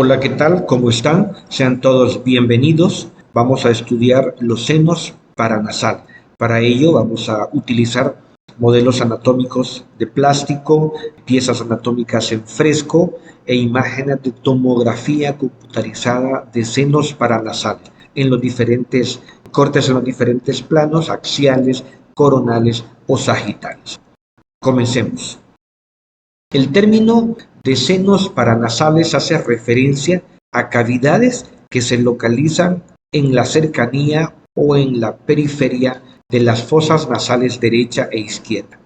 Hola, ¿qué tal? ¿Cómo están? Sean todos bienvenidos. Vamos a estudiar los senos paranasal. Para ello vamos a utilizar modelos anatómicos de plástico, piezas anatómicas en fresco e imágenes de tomografía computarizada de senos paranasales en los diferentes cortes, en los diferentes planos axiales, coronales o sagitales. Comencemos. El término de senos paranasales hace referencia a cavidades que se localizan en la cercanía o en la periferia de las fosas nasales derecha e izquierda.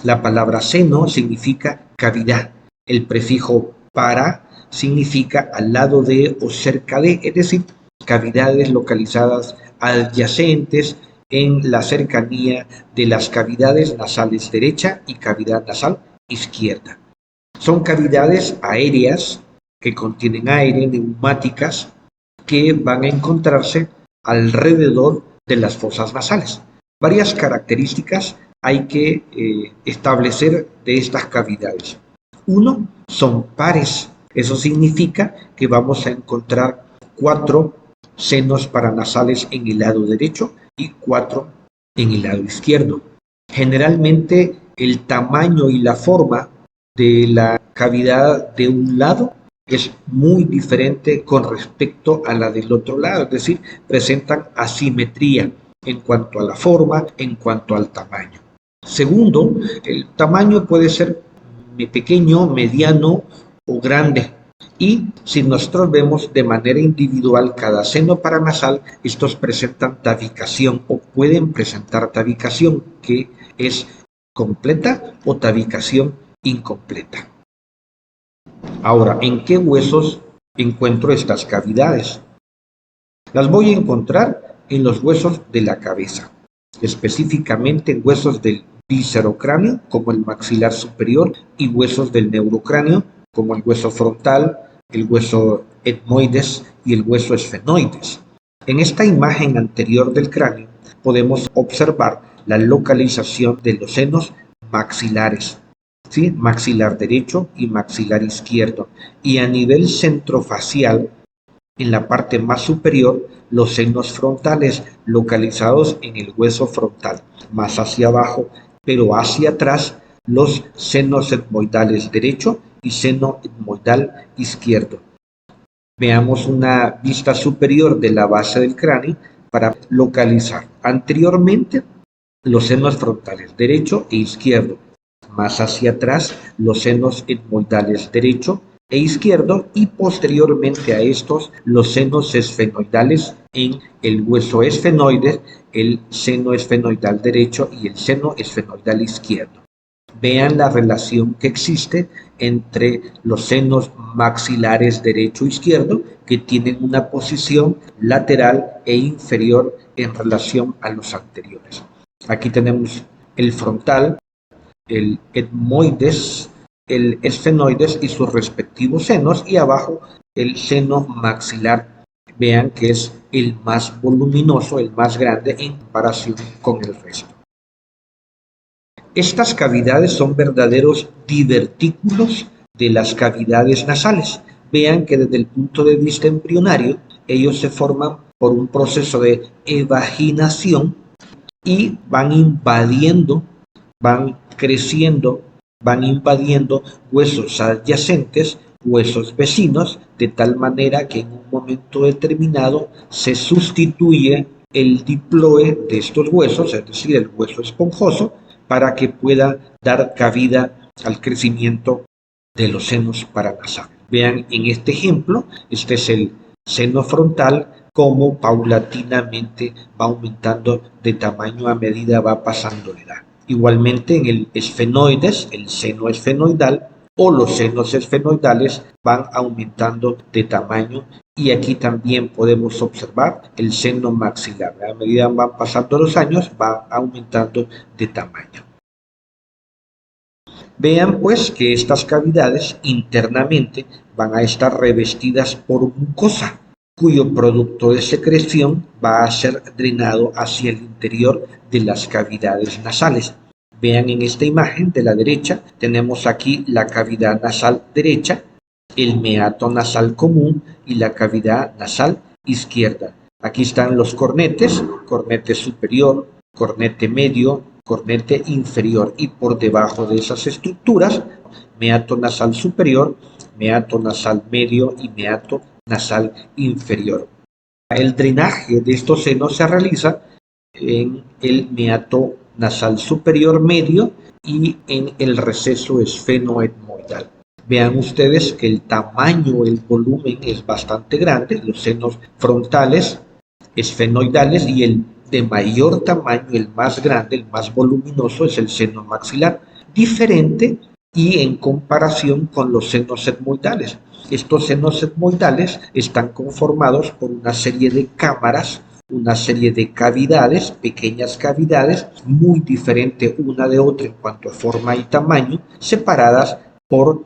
La palabra seno significa cavidad. El prefijo para significa al lado de o cerca de, es decir, cavidades localizadas adyacentes en la cercanía de las cavidades nasales derecha y cavidad nasal izquierda. Son cavidades aéreas que contienen aire, neumáticas, que van a encontrarse alrededor de las fosas nasales. Varias características hay que establecer de estas cavidades. Uno, son pares. Eso significa que vamos a encontrar 4 senos paranasales en el lado derecho y 4 en el lado izquierdo. Generalmente el tamaño y la forma de la cavidad de un lado es muy diferente con respecto a la del otro lado, es decir, presentan asimetría en cuanto a la forma, en cuanto al tamaño. Segundo, el tamaño puede ser pequeño, mediano o grande. Y si nosotros vemos de manera individual cada seno paranasal, estos presentan tabicación o pueden presentar tabicación, que es completa o tabicación incompleta. Ahora, ¿en qué huesos encuentro estas cavidades? Las voy a encontrar en los huesos de la cabeza, específicamente en huesos del viscerocráneo, como el maxilar superior, y huesos del neurocráneo, como el hueso frontal, el hueso etmoides y el hueso esfenoides. En esta imagen anterior del cráneo podemos observar la localización de los senos maxilares, ¿sí? Maxilar derecho y maxilar izquierdo. Y a nivel centrofacial, en la parte más superior, los senos frontales localizados en el hueso frontal, más hacia abajo, pero hacia atrás, los senos etmoidales derecho y seno etmoidal izquierdo. Veamos una vista superior de la base del cráneo para localizar anteriormente los senos frontales derecho e izquierdo, más hacia atrás los senos etmoidales derecho e izquierdo y posteriormente a estos los senos esfenoidales en el hueso esfenoide, el seno esfenoidal derecho y el seno esfenoidal izquierdo. Vean la relación que existe entre los senos maxilares derecho e izquierdo, que tienen una posición lateral e inferior en relación a los anteriores. Aquí tenemos el frontal, el etmoides, el esfenoides y sus respectivos senos, y abajo el seno maxilar. Vean que es el más voluminoso, el más grande en comparación con el resto. Estas cavidades son verdaderos divertículos de las cavidades nasales. Vean que desde el punto de vista embrionario, ellos se forman por un proceso de evaginación y van invadiendo, van creciendo, van invadiendo huesos adyacentes, huesos vecinos, de tal manera que en un momento determinado se sustituye el diploe de estos huesos, es decir, el hueso esponjoso, para que pueda dar cabida al crecimiento de los senos paranasales. Vean en este ejemplo, este es el seno frontal, como paulatinamente va aumentando de tamaño a medida va pasando la edad. Igualmente en el esfenoides, el seno esfenoidal o los senos esfenoidales van aumentando de tamaño, y aquí también podemos observar el seno maxilar. A medida van pasando los años va aumentando de tamaño. Vean pues que estas cavidades internamente van a estar revestidas por mucosa, cuyo producto de secreción va a ser drenado hacia el interior de las cavidades nasales. Vean en esta imagen de la derecha, tenemos aquí la cavidad nasal derecha, el meato nasal común y la cavidad nasal izquierda. Aquí están los cornetes, cornete superior, cornete medio, cornete inferior, y por debajo de esas estructuras, meato nasal superior, meato nasal medio y meato nasal inferior. El drenaje de estos senos se realiza en el meato nasal superior medio y en el receso esfenoetmoidal. Vean ustedes que el tamaño, el volumen es bastante grande, los senos frontales, esfenoidales, y el de mayor tamaño, el más grande, el más voluminoso, es el seno maxilar, diferente y en comparación con los senos etmoidales. Estos senos etmoidales están conformados por una serie de cámaras, una serie de cavidades, pequeñas cavidades, muy diferente una de otra en cuanto a forma y tamaño, separadas por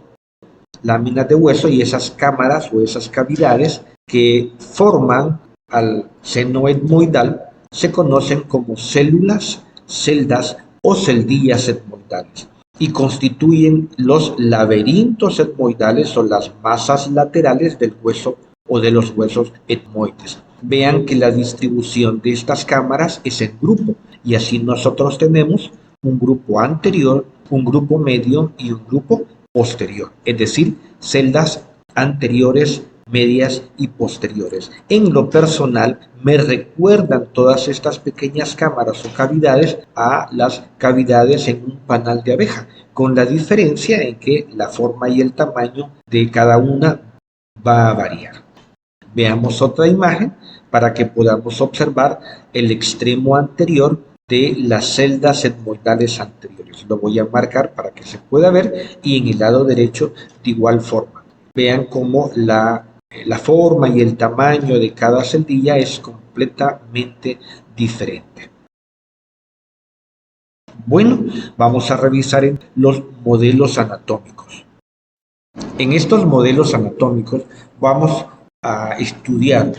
láminas de hueso, y esas cámaras o esas cavidades que forman al seno etmoidal se conocen como células, celdas o celdillas etmoidales, y constituyen los laberintos etmoidales o las masas laterales del hueso o de los huesos etmoides. Vean que la distribución de estas cámaras es en grupo, y así nosotros tenemos un grupo anterior, un grupo medio y un grupo posterior, es decir, celdas anteriores, medias y posteriores. En lo personal, me recuerdan todas estas pequeñas cámaras o cavidades a las cavidades en un panal de abeja, con la diferencia en que la forma y el tamaño de cada una va a variar. Veamos otra imagen para que podamos observar el extremo anterior de las celdas etmoidales anteriores. Lo voy a marcar para que se pueda ver, y en el lado derecho de igual forma. Vean cómo la forma y el tamaño de cada celdilla es completamente diferente. Bueno, vamos a revisar los modelos anatómicos. En estos modelos anatómicos vamos a estudiar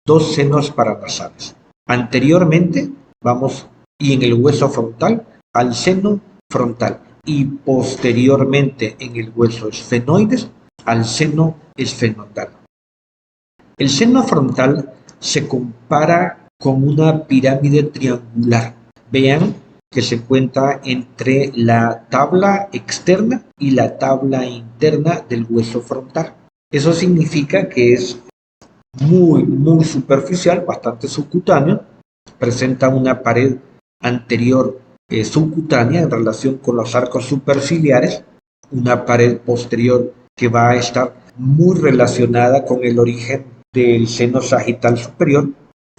dos senos paranasales. Anteriormente y en el hueso frontal, al seno frontal, y posteriormente en el hueso esfenoides al seno esfenoidal. El seno frontal se compara con una pirámide triangular. Vean que se encuentra entre la tabla externa y la tabla interna del hueso frontal. Eso significa que es muy superficial, bastante subcutáneo, presenta una pared anterior subcutánea en relación con los arcos superciliares, una pared posterior que va a estar muy relacionada con el origen del seno sagital superior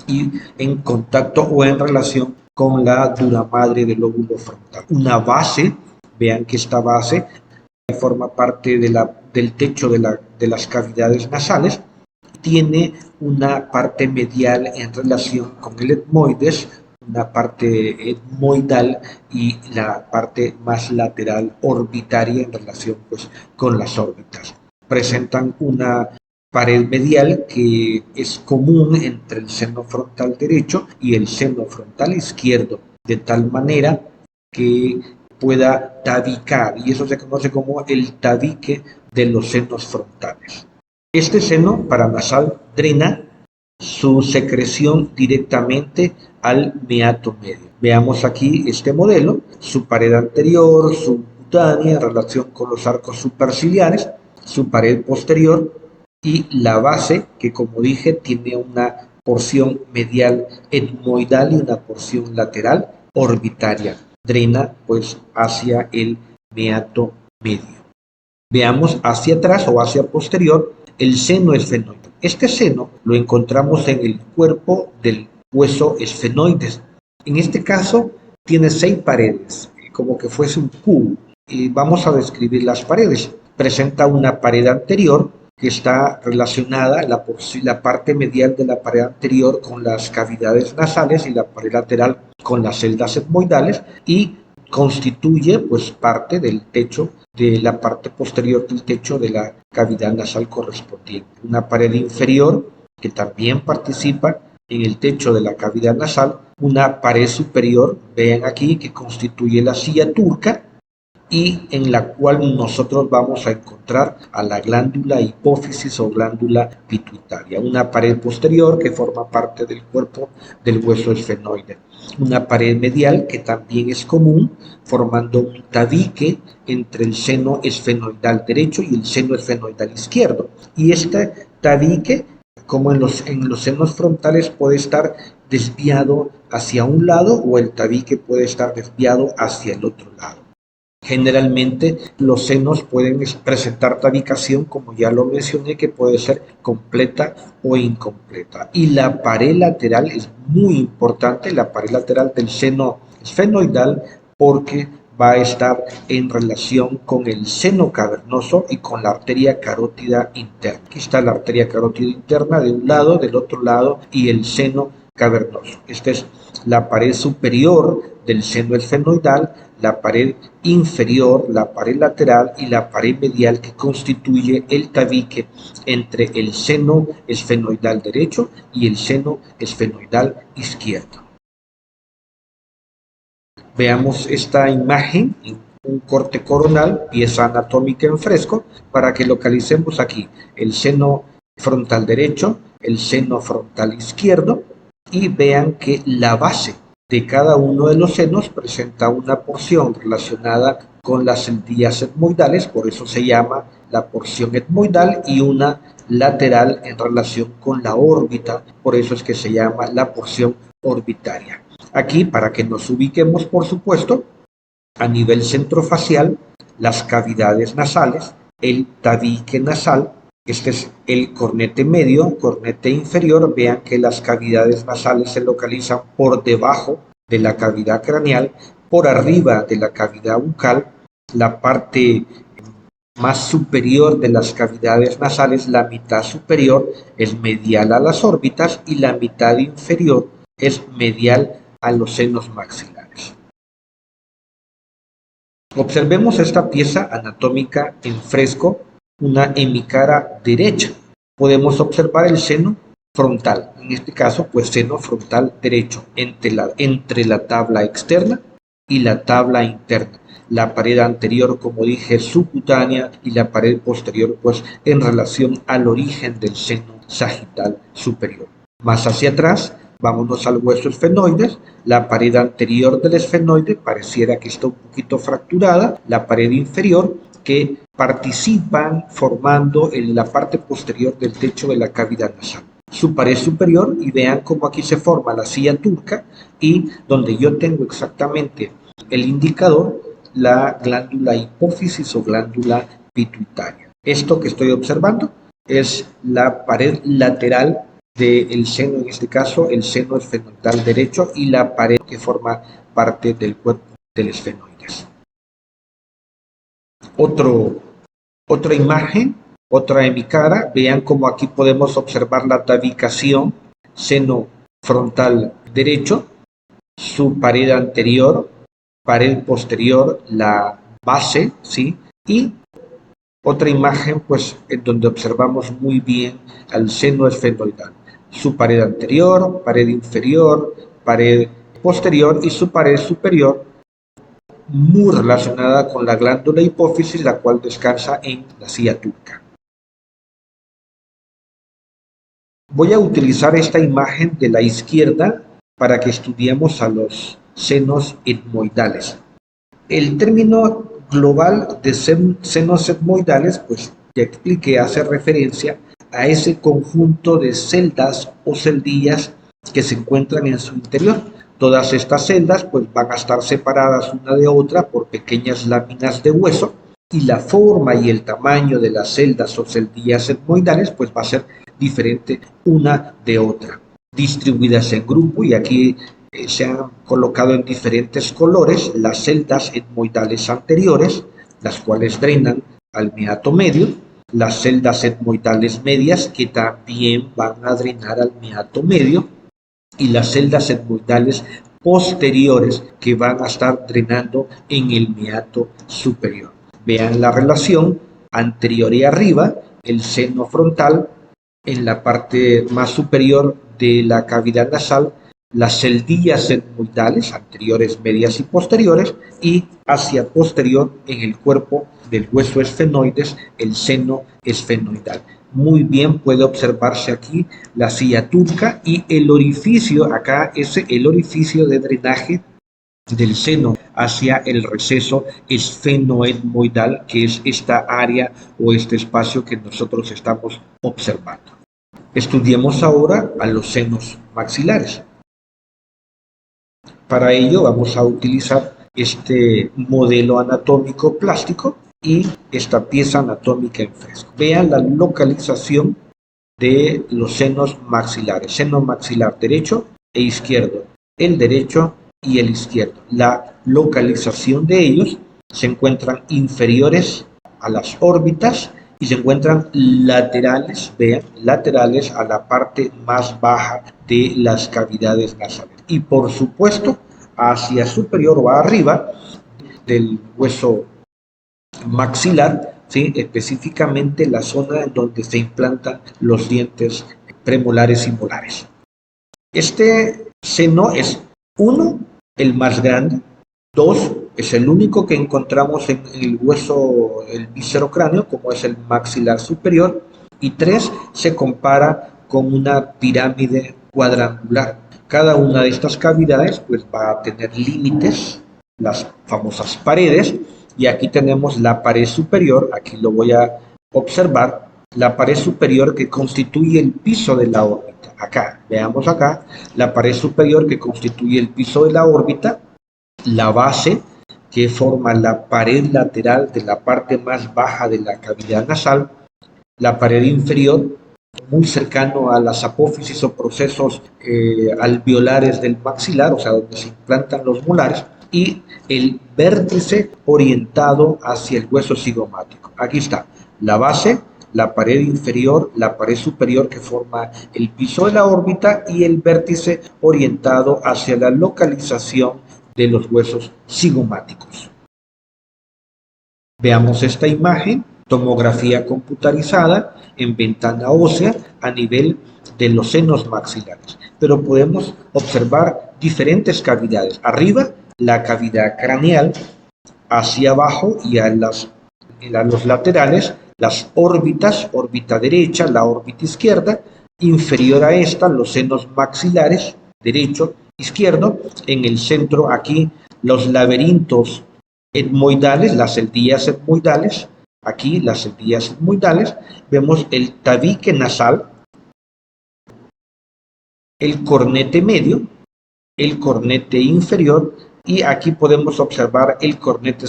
y en contacto o en relación con la dura madre del lóbulo frontal. Una base, vean que esta base forma parte del techo de las cavidades nasales, tiene una parte medial en relación con el etmoides, una parte etmoidal y la parte más lateral orbitaria en relación con las órbitas. Presentan una pared medial que es común entre el seno frontal derecho y el seno frontal izquierdo, de tal manera que pueda tabicar, y eso se conoce como el tabique de los senos frontales. Este seno paranasal drena su secreción directamente al meato medio. Veamos aquí este modelo, su pared anterior, subcutánea en relación con los arcos superciliares, su pared posterior y la base, que como dije tiene una porción medial etmoidal y una porción lateral orbitaria. Drena pues hacia el meato medio. Veamos hacia atrás o hacia posterior el seno esfenoide. Este seno lo encontramos en el cuerpo del hueso esfenoides. En este caso tiene 6 paredes, como que fuese un cubo. Y vamos a describir las paredes. Presenta una pared anterior que está relacionada, la parte medial de la pared anterior, con las cavidades nasales, y la pared lateral con las celdas etmoidales, y constituye pues parte del techo, de la parte posterior del techo de la cavidad nasal correspondiente. Una pared inferior que también participa en el techo de la cavidad nasal, una pared superior, vean aquí, que constituye la silla turca, y en la cual nosotros vamos a encontrar a la glándula hipófisis o glándula pituitaria, una pared posterior que forma parte del cuerpo del hueso esfenoide, una pared medial que también es común, formando un tabique entre el seno esfenoidal derecho y el seno esfenoidal izquierdo, y este tabique, como en los senos frontales, puede estar desviado hacia un lado o el tabique puede estar desviado hacia el otro lado. Generalmente los senos pueden presentar tabicación, como ya lo mencioné, que puede ser completa o incompleta. Y la pared lateral es muy importante, la pared lateral del seno esfenoidal, porque va a estar en relación con el seno cavernoso y con la arteria carótida interna. Aquí está la arteria carótida interna de un lado, del otro lado, y el seno cavernoso. Esta es la pared superior del seno esfenoidal, la pared inferior, la pared lateral y la pared medial que constituye el tabique entre el seno esfenoidal derecho y el seno esfenoidal izquierdo. Veamos esta imagen en un corte coronal, pieza anatómica en fresco, para que localicemos aquí el seno frontal derecho, el seno frontal izquierdo, y vean que la base de cada uno de los senos presenta una porción relacionada con las encías etmoidales, por eso se llama la porción etmoidal, y una lateral en relación con la órbita, por eso es que se llama la porción orbitaria. Aquí, para que nos ubiquemos, por supuesto, a nivel centrofacial, las cavidades nasales, el tabique nasal, este es el cornete medio, cornete inferior. Vean que las cavidades nasales se localizan por debajo de la cavidad craneal, por arriba de la cavidad bucal. La parte más superior de las cavidades nasales, la mitad superior, es medial a las órbitas y la mitad inferior es medial a los senos maxilares. Observemos esta pieza anatómica en fresco, una hemicara derecha. Podemos observar el seno frontal, en este caso pues seno frontal derecho, entre la tabla externa y la tabla interna. La pared anterior, como dije, subcutánea, y la pared posterior pues en relación al origen del seno sagital superior. Más hacia atrás, vámonos al hueso esfenoide. La pared anterior del esfenoide pareciera que está un poquito fracturada, la pared inferior, que participan formando en la parte posterior del techo de la cavidad nasal. Su pared superior, y vean cómo aquí se forma la silla turca, y donde yo tengo exactamente el indicador, la glándula hipófisis o glándula pituitaria. Esto que estoy observando es la pared lateral del seno, en este caso el seno esfenoidal derecho, y la pared que forma parte del cuerpo del esfenoides. Otra imagen, otra hemicara. Vean cómo aquí podemos observar la tabicación, seno frontal derecho, su pared anterior, pared posterior, la base, ¿sí? Y otra imagen, pues, en donde observamos muy bien al seno esfenoidal, su pared anterior, pared inferior, pared posterior y su pared superior, muy relacionada con la glándula hipófisis, la cual descansa en la silla turca. Voy a utilizar esta imagen de la izquierda para que estudiemos a los senos etmoidales. El término global de senos etmoidales, pues ya expliqué, hace referencia a ese conjunto de celdas o celdillas que se encuentran en su interior. Todas estas celdas pues van a estar separadas una de otra por pequeñas láminas de hueso, y la forma y el tamaño de las celdas o celdillas etmoidales pues va a ser diferente una de otra, distribuidas en grupo, y aquí se han colocado en diferentes colores las celdas etmoidales anteriores, las cuales drenan al meato medio, las celdas etmoidales medias, que también van a drenar al meato medio, y las celdas etmoidales posteriores, que van a estar drenando en el meato superior. Vean la relación anterior y arriba, el seno frontal en la parte más superior de la cavidad nasal, las celdillas etmoidales, anteriores, medias y posteriores, y hacia posterior en el cuerpo del hueso esfenoides, el seno esfenoidal. Muy bien puede observarse aquí la silla turca y el orificio, acá es el orificio de drenaje del seno hacia el receso esfenoetmoidal, que es esta área o este espacio que nosotros estamos observando. Estudiemos ahora a los senos maxilares. Para ello vamos a utilizar este modelo anatómico plástico y esta pieza anatómica en fresco. Vean la localización de los senos maxilares, seno maxilar derecho e izquierdo, el derecho y el izquierdo. La localización de ellos se encuentran inferiores a las órbitas y se encuentran laterales, vean, laterales a la parte más baja de las cavidades nasales. Y por supuesto, hacia superior o arriba del hueso maxilar, ¿sí? Específicamente la zona en donde se implantan los dientes premolares y molares. Este seno es, uno, el más grande; dos, es el único que encontramos en el hueso, el viscerocráneo, como es el maxilar superior; y tres, se compara con una pirámide cuadrangular. Cada una de estas cavidades pues va a tener límites, las famosas paredes, y aquí tenemos la pared superior, aquí lo voy a observar, la pared superior que constituye el piso de la órbita. Acá, veamos acá, la pared superior que constituye el piso de la órbita, la base que forma la pared lateral de la parte más baja de la cavidad nasal, la pared inferior muy cercano a las apófisis o procesos alveolares del maxilar, o sea, donde se implantan los molares, y el vértice orientado hacia el hueso cigomático. Aquí está la base, la pared inferior, la pared superior que forma el piso de la órbita y el vértice orientado hacia la localización de los huesos cigomáticos. Veamos esta imagen, tomografía computarizada en ventana ósea a nivel de los senos maxilares. Pero podemos observar diferentes cavidades. Arriba, la cavidad craneal; hacia abajo y a los laterales, las órbitas, órbita derecha, la órbita izquierda; inferior a esta, los senos maxilares, derecho, izquierdo; en el centro, aquí, los laberintos etmoidales, las celdillas etmoidales, aquí las celdillas etmoidales; vemos el tabique nasal, el cornete medio, el cornete inferior, y aquí podemos observar el cornete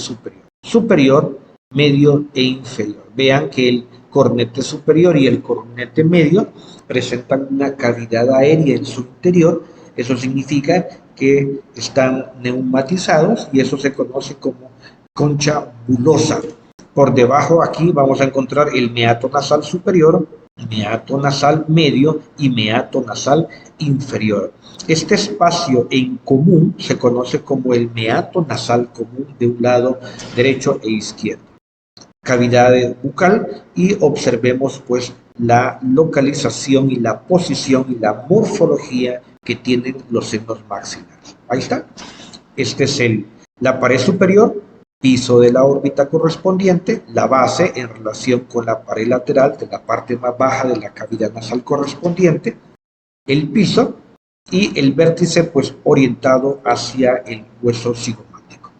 superior, medio e inferior. Vean que el cornete superior y el cornete medio presentan una cavidad aérea en su interior. Eso significa que están neumatizados y eso se conoce como concha bulosa. Por debajo aquí vamos a encontrar el meato nasal superior, meato nasal medio y meato nasal inferior. Este espacio en común se conoce como el meato nasal común de un lado derecho e izquierdo. Cavidad bucal, y observemos pues la localización y la posición y la morfología que tienen los senos maxilares. Ahí está. Este es la pared superior, piso de la órbita correspondiente, la base en relación con la pared lateral de la parte más baja de la cavidad nasal correspondiente, el piso y el vértice pues orientado hacia el hueso cigomático.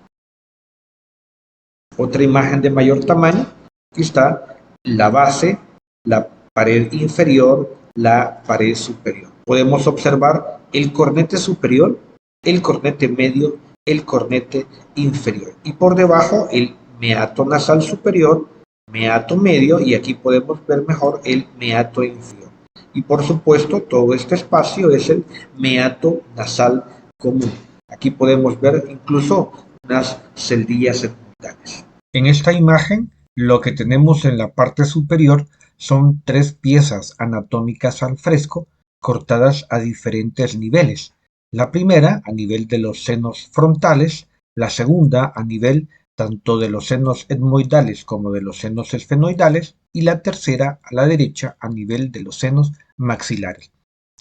Otra imagen de mayor tamaño, aquí está la base, la pared inferior, la pared superior. Podemos observar el cornete superior, el cornete medio, el cornete inferior, y por debajo el meato nasal superior, meato medio, y aquí podemos ver mejor el meato inferior. Y por supuesto todo este espacio es el meato nasal común. Aquí podemos ver incluso unas celdillas etmoidales. En esta imagen lo que tenemos en la parte superior son tres piezas anatómicas al fresco cortadas a diferentes niveles. La primera a nivel de los senos frontales, la segunda a nivel tanto de los senos etmoidales como de los senos esfenoidales, y la tercera a la derecha a nivel de los senos maxilares.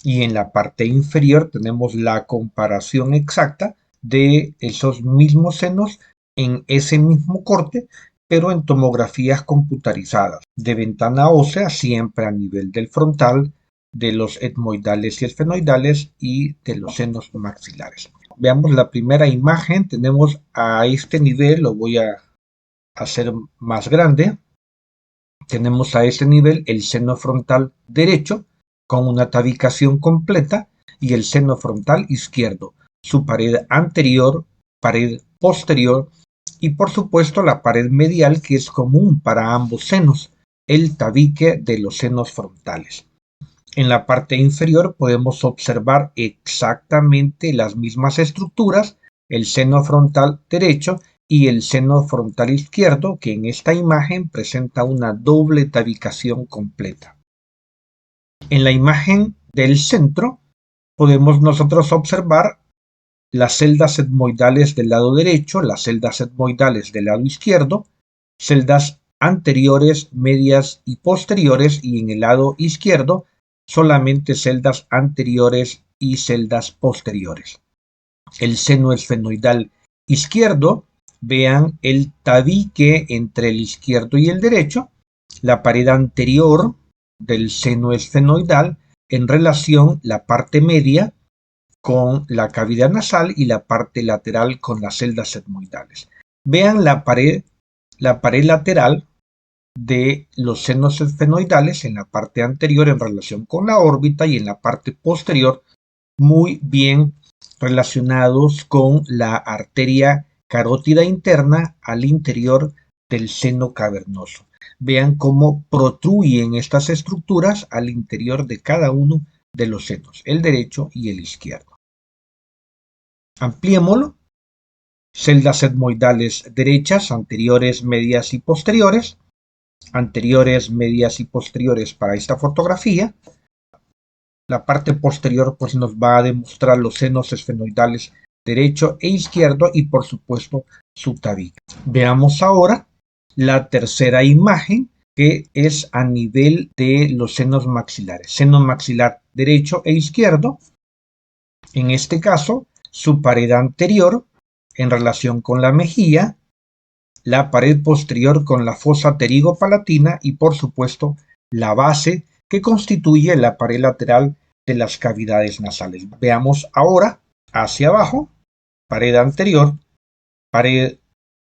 y en la parte inferior tenemos la comparación exacta de esos mismos senos en ese mismo corte, pero en tomografías computarizadas de ventana ósea, siempre a nivel del frontal, de los etmoidales y esfenoidales y de los senos maxilares. Veamos la primera imagen. Tenemos a este nivel, lo voy a hacer más grande. Tenemos a este nivel el seno frontal derecho con una tabicación completa y el seno frontal izquierdo, su pared anterior, pared posterior y por supuesto la pared medial, que es común para ambos senos, el tabique de los senos frontales. En la parte inferior podemos observar exactamente las mismas estructuras, el seno frontal derecho y el seno frontal izquierdo, que en esta imagen presenta una doble tabicación completa. En la imagen del centro podemos nosotros observar las celdas etmoidales del lado derecho, las celdas etmoidales del lado izquierdo, celdas anteriores, medias y posteriores, y en el lado izquierdo solamente celdas anteriores y celdas posteriores. El seno esfenoidal izquierdo, vean el tabique entre el izquierdo y el derecho, la pared anterior del seno esfenoidal en relación la parte media con la cavidad nasal y la parte lateral con las celdas etmoidales. Vean la pared lateral de los senos esfenoidales en la parte anterior en relación con la órbita y en la parte posterior muy bien relacionados con la arteria carótida interna al interior del seno cavernoso. Vean cómo protruyen estas estructuras al interior de cada uno de los senos, el derecho y el izquierdo. Ampliémoslo. Celdas etmoidales derechas, anteriores, medias y posteriores. Anteriores, medias y posteriores para esta fotografía. La parte posterior pues nos va a demostrar los senos esfenoidales derecho e izquierdo y por supuesto su tabique. Veamos ahora la tercera imagen, que es a nivel de los senos maxilares. Seno maxilar derecho e izquierdo. En este caso, su pared anterior en relación con la mejilla, la pared posterior con la fosa pterigopalatina y por supuesto la base que constituye la pared lateral de las cavidades nasales. Veamos ahora hacia abajo, pared anterior, pared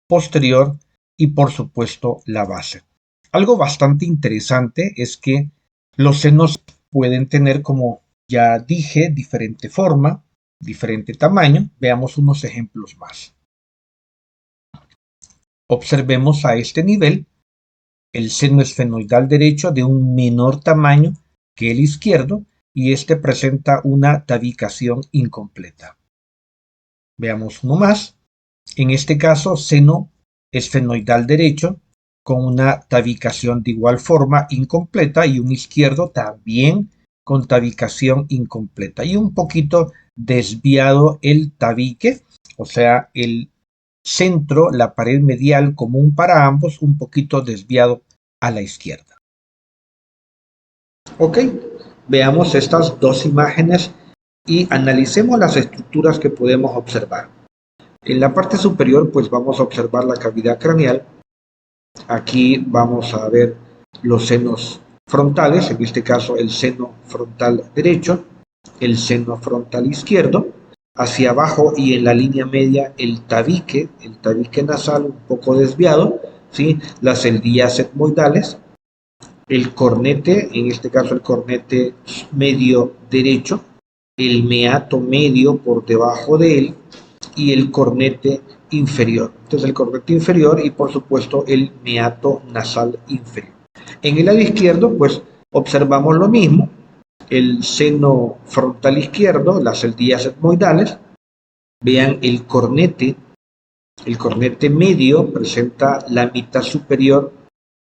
posterior y por supuesto la base. Algo bastante interesante es que los senos pueden tener, como ya dije, diferente forma, diferente tamaño. Veamos unos ejemplos más. Observemos a este nivel el seno esfenoidal derecho de un menor tamaño que el izquierdo y este presenta una tabicación incompleta. Veamos uno más. En este caso, seno esfenoidal derecho con una tabicación de igual forma incompleta y un izquierdo también con tabicación incompleta y un poquito desviado el tabique, o sea, el centro, la pared medial común para ambos, un poquito desviado a la izquierda. Ok, veamos estas dos imágenes y analicemos las estructuras que podemos observar. En la parte superior pues vamos a observar la cavidad craneal. Aquí vamos a ver los senos frontales, en este caso el seno frontal derecho, el seno frontal izquierdo, hacia abajo y en la línea media el tabique nasal un poco desviado, ¿sí? Las eldías etmoidales, el cornete, en este caso el cornete medio derecho, el meato medio por debajo de él y el cornete inferior. Entonces el cornete inferior y por supuesto el meato nasal inferior. En el lado izquierdo pues observamos lo mismo, el seno frontal izquierdo, las eldías etmoidales. Vean el cornete medio presenta la mitad superior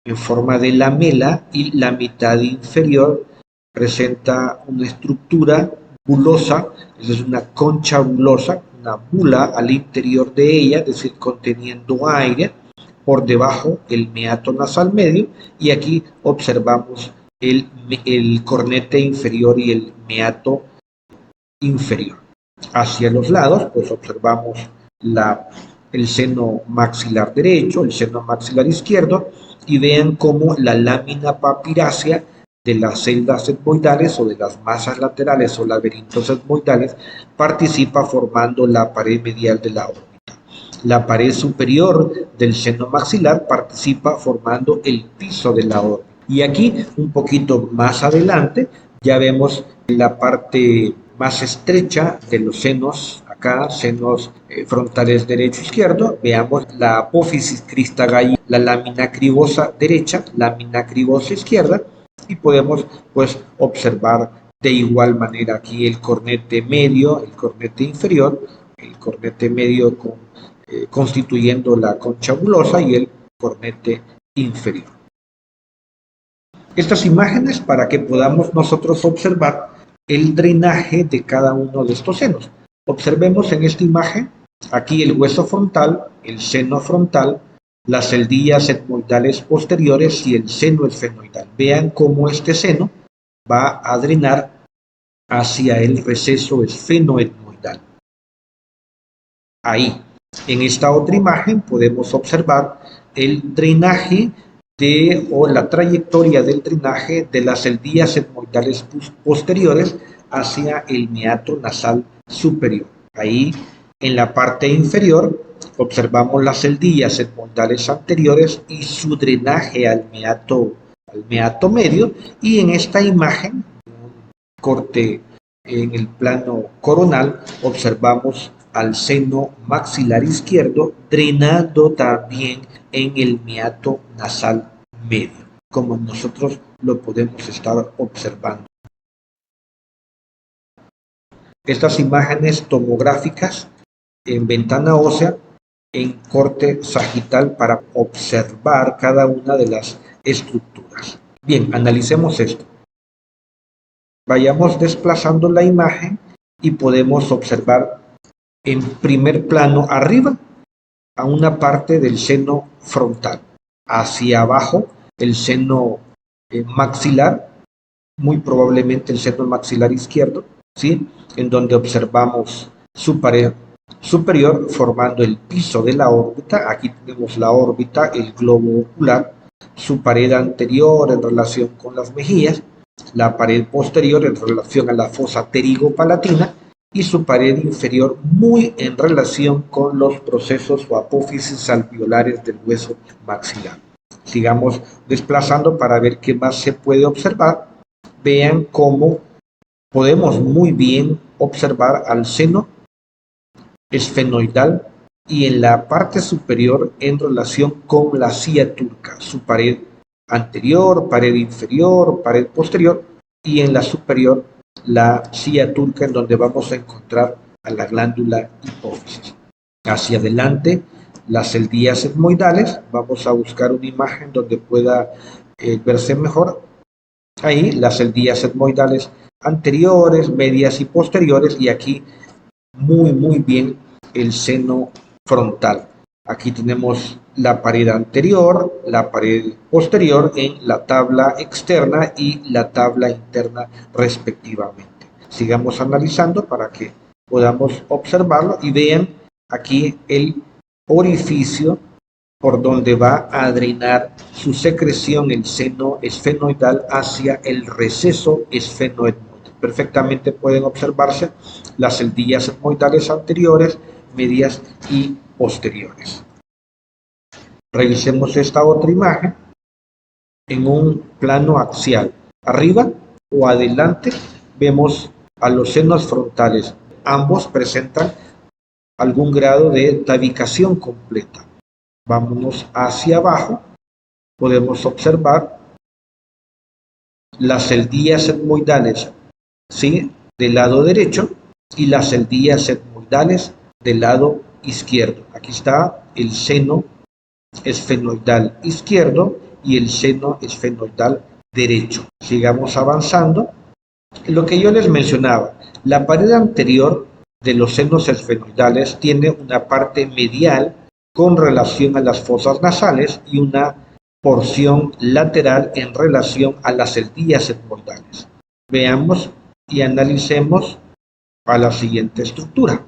en forma de lamela y la mitad inferior presenta una estructura bulosa, es una concha bulosa, una bula al interior de ella, es decir, conteniendo aire, por debajo el meato nasal medio, y aquí observamos el cornete inferior y el meato inferior. Hacia los lados, pues observamos el seno maxilar derecho, el seno maxilar izquierdo, y vean cómo la lámina papirácea de las celdas etmoidales o de las masas laterales o laberintos etmoidales participa formando la pared medial de la órbita. La pared superior del seno maxilar participa formando el piso de la órbita. Y aquí, un poquito más adelante, ya vemos la parte más estrecha de los senos, acá, senos frontales derecho e izquierdo. Veamos la apófisis cristagalli, la lámina cribosa derecha, lámina cribosa izquierda, y podemos pues observar de igual manera aquí el cornete medio, el cornete inferior, el cornete medio constituyendo la concha bulosa y el cornete inferior. Estas imágenes para que podamos nosotros observar el drenaje de cada uno de estos senos. Observemos en esta imagen aquí el hueso frontal, el seno frontal, las celdillas etmoidales posteriores y el seno esfenoidal. Vean cómo este seno va a drenar hacia el receso esfenoetmoidal. Ahí, en esta otra imagen podemos observar el drenaje o la trayectoria del drenaje de las celdillas etmoidales posteriores hacia el meato nasal superior. Ahí, en la parte inferior, observamos las celdillas etmoidales anteriores y su drenaje al meato medio, y en esta imagen, un corte en el plano coronal, observamos al seno maxilar izquierdo drenando también en el meato nasal medio, como nosotros lo podemos estar observando. Estas imágenes tomográficas en ventana ósea en corte sagital para observar cada una de las estructuras. Bien, analicemos esto. Vayamos desplazando la imagen y podemos observar en primer plano arriba a una parte del seno frontal, hacia abajo el seno maxilar, muy probablemente el seno maxilar izquierdo, ¿sí? En donde observamos su pared superior formando el piso de la órbita. Aquí tenemos la órbita, el globo ocular, su pared anterior en relación con las mejillas, la pared posterior en relación a la fosa pterigo-palatina y su pared inferior muy en relación con los procesos o apófisis alveolares del hueso maxilar. Sigamos desplazando para ver qué más se puede observar. Vean cómo podemos muy bien observar al seno esfenoidal y en la parte superior en relación con la silla turca, su pared anterior, pared inferior, pared posterior, y en la superior la silla turca, en donde vamos a encontrar a la glándula hipófisis. Hacia adelante, las celdillas etmoidales, vamos a buscar una imagen donde pueda verse mejor. Ahí, las celdillas etmoidales anteriores, medias y posteriores, y aquí muy bien el seno frontal. Aquí tenemos la pared anterior, la pared posterior en la tabla externa y la tabla interna respectivamente. Sigamos analizando para que podamos observarlo y vean aquí el orificio por donde va a drenar su secreción el seno esfenoidal hacia el receso esfenoetmoidal. Perfectamente pueden observarse las celdillas etmoidales anteriores, medias y posteriores. Revisemos esta otra imagen en un plano axial. Arriba o adelante vemos a los senos frontales. Ambos presentan algún grado de tabicación completa. Vámonos hacia abajo. Podemos observar las celdillas etmoidales, ¿sí?, del lado derecho y las celdillas etmoidales del lado izquierdo. Aquí está el seno esfenoidal izquierdo y el seno esfenoidal derecho. Sigamos avanzando. Lo que yo les mencionaba, la pared anterior de los senos esfenoidales tiene una parte medial con relación a las fosas nasales y una porción lateral en relación a las celdillas etmoidales. Veamos y analicemos a la siguiente estructura: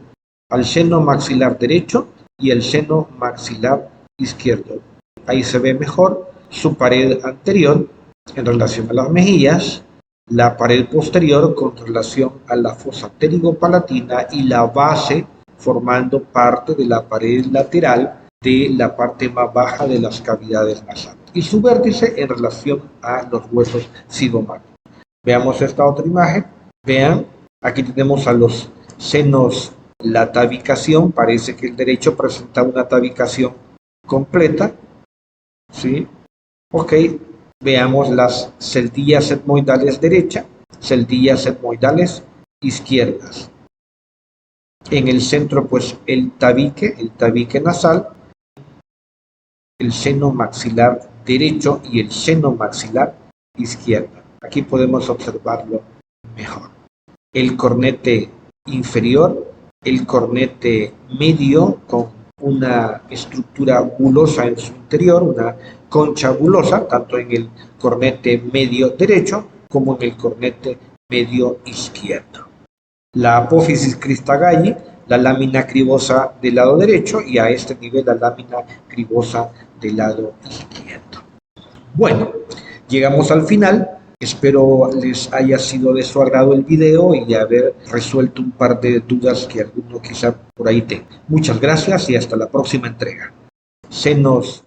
al seno maxilar derecho y el seno maxilar izquierdo. Ahí se ve mejor su pared anterior en relación a las mejillas, la pared posterior con relación a la fosa pterigo-palatina y la base formando parte de la pared lateral de la parte más baja de las cavidades nasales y su vértice en relación a los huesos zigomatosos. Veamos esta otra imagen. Vean, aquí tenemos a los senos, la tabicación. Parece que el derecho presenta una tabicación completa, ¿sí? Ok, veamos las celdillas etmoidales derecha, celdillas etmoidales izquierdas. En el centro, pues, el tabique nasal, el seno maxilar derecho y el seno maxilar izquierda. Aquí podemos observarlo mejor. El cornete inferior, el cornete medio con una estructura bulosa en su interior, una concha bulosa, tanto en el cornete medio derecho como en el cornete medio izquierdo. La apófisis cristagalli, la lámina cribosa del lado derecho, y a este nivel la lámina cribosa del lado izquierdo. Bueno, llegamos al final. Espero les haya sido de su agrado el video y haber resuelto un par de dudas que alguno quizá por ahí tenga. Muchas gracias y hasta la próxima entrega. Senos